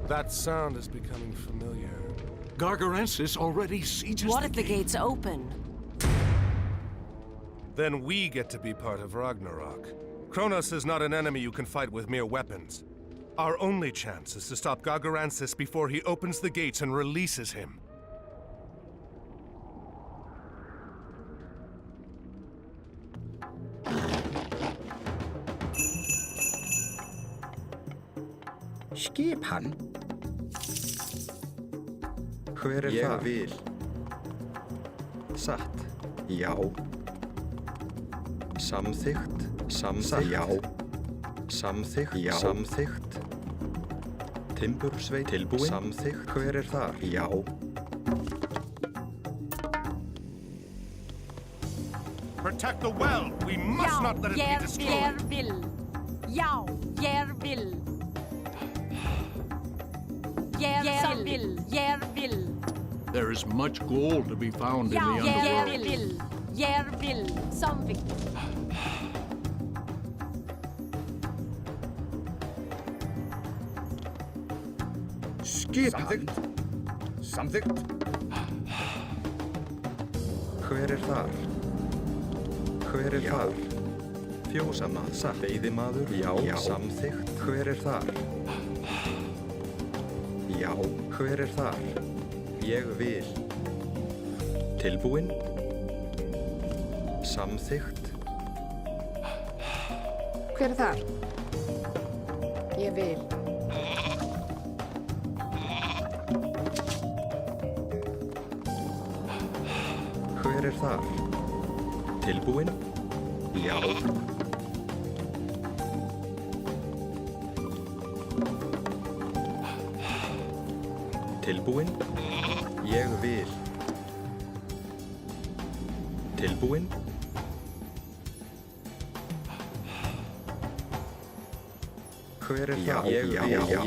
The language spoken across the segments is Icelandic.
That sound is becoming familiar. Gargarensis already sieges What the if the gates open? Then we get to be part of Ragnarok. Kronos is not an enemy you can fight with mere weapons. Our only chance is to stop Gargarensis before he opens the gates and releases him. Skip hann. Hver er það? Ég vil. Satt. Já. Samþykkt. Samþykkt. Já. Samþykkt. Já. Samþykkt. Timbursveit. Tilbúin. Samþykkt. Hver er þar? Já. Protect the well! We must not let it be destroyed! Jag vill. Ja, jag vill. Jag vill. There is much gold to be found in the underworld. Jag vill. Something. Skip hann. Samþykkt. Hver er þar? Hver er þar? Fjósamað. Satt. Veiðimaður. Já. Samþykkt. Hver er þar? Já. Hver er þar? Ég vil. Tilbúin. Samþykkt. Hver er þar? Ég vil. Hver er þar? Tilbúin? Já. Tilbúin? Ég vil. Tilbúin? Hver er það?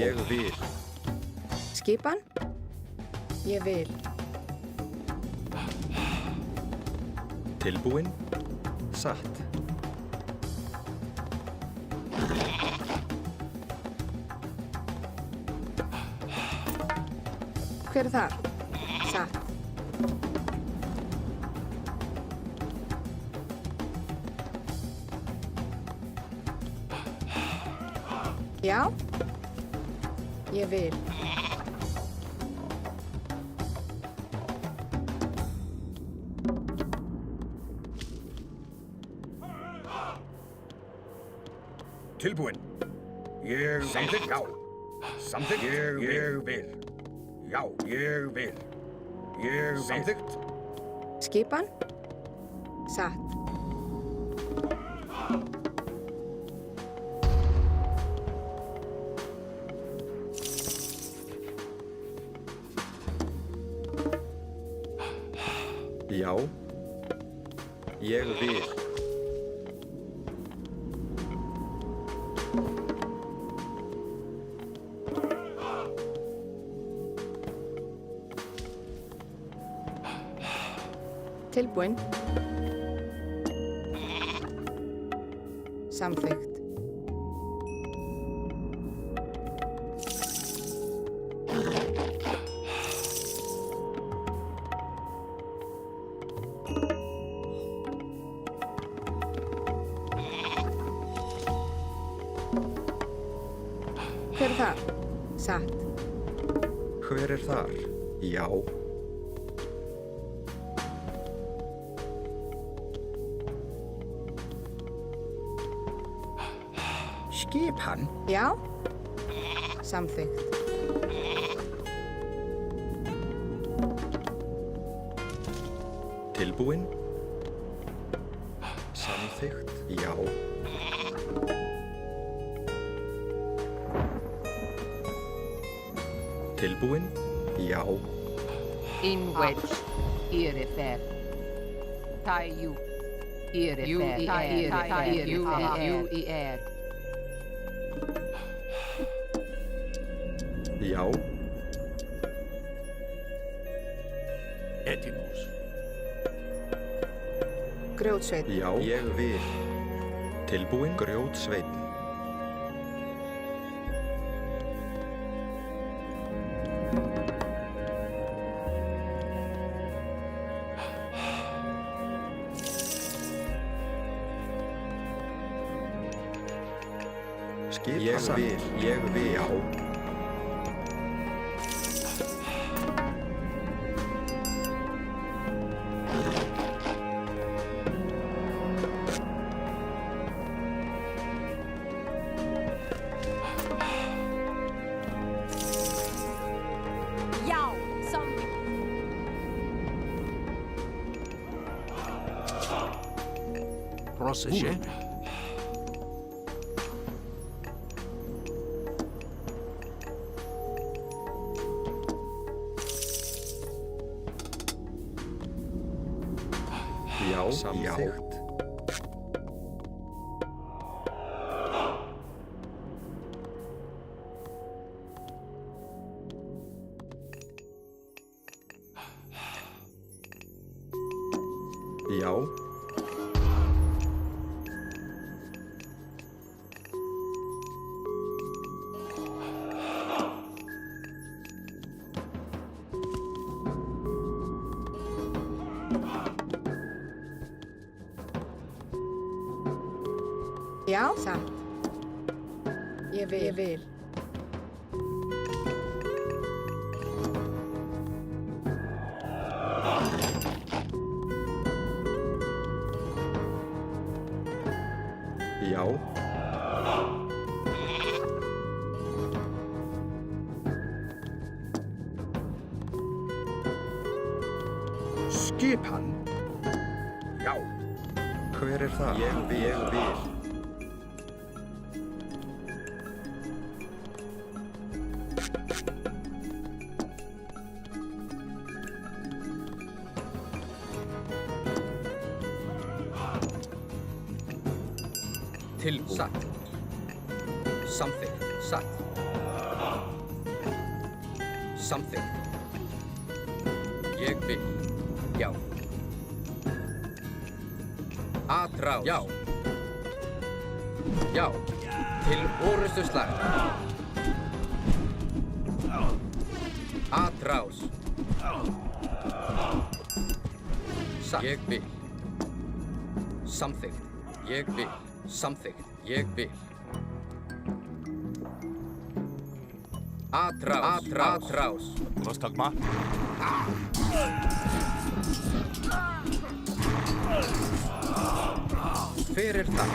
Ég vil. Skipan? Ég vil. Tilbúin? Satt. Hver er þar? Satt. Já. Ég vil. Tilbúin. Ég vil. Já. Samþykkt. Ég vil. Já, ég vil. Ég vil. Samþykkt. Skipan? Satt. Já. Ég vil. Tilbúin. Samþykkt. Hver er þar? Satt. Hver er þar? Já. Skip hann. Já. Samþykkt. Tilbúin? Samþykkt? Já. Tilbúin? Já. Ingwedge, Irifer. Taiju, Irifer. UIR. Já. Edimus. Grjótsveinn. Já. Ég vil. Tilbúin? Grjótsveinn. Skip ég vil, já. Já, samþykkt. Proszę się. Já, samþykkt. Já. Já, satt. Ég vil. Já. Skipan. Já. Hver er það? Ég vil. Tilbúin. Satt. Samþykkt. Satt. Samþykkt. Ég vil. Já. Atrás. Já. Já. Til orustu slag. Atrás. Satt. Ég vil. Samþykkt. Ég vil. Samþykkt. Ég vil. Atrás. Vostokma. Hver er það?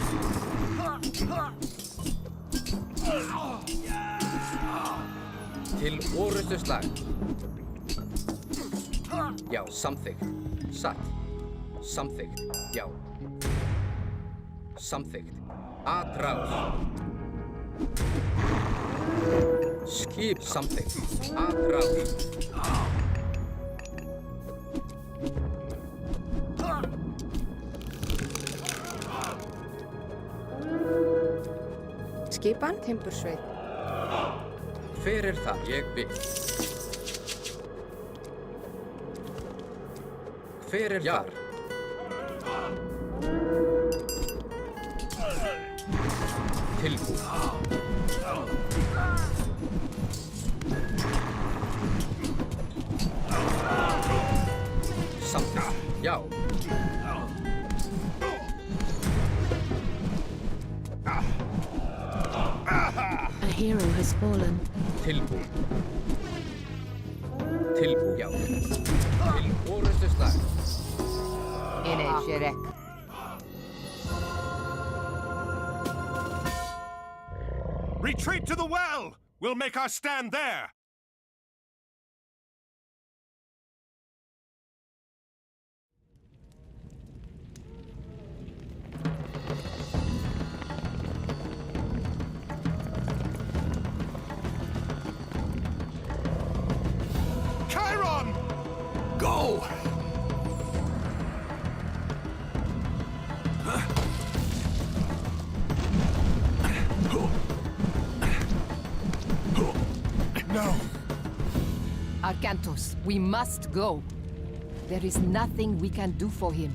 Til orustu slag. Já, samþykkt. Satt. Samþykkt. Já. Samþykkt. Atrás. Skip. Samþykkt. Atrás. Skipan, timbursveit. Hver er það? Ég vil. Hver er þar? Tilbúin. Samþykkt. Já. A hero has fallen. Tilbúin. Tilbúin. Já. Til orustu slag. Ine Sherek. Retreat to the well! We'll make our stand there! Chiron! Go! No! Arcantos, we must go. There is nothing we can do for him.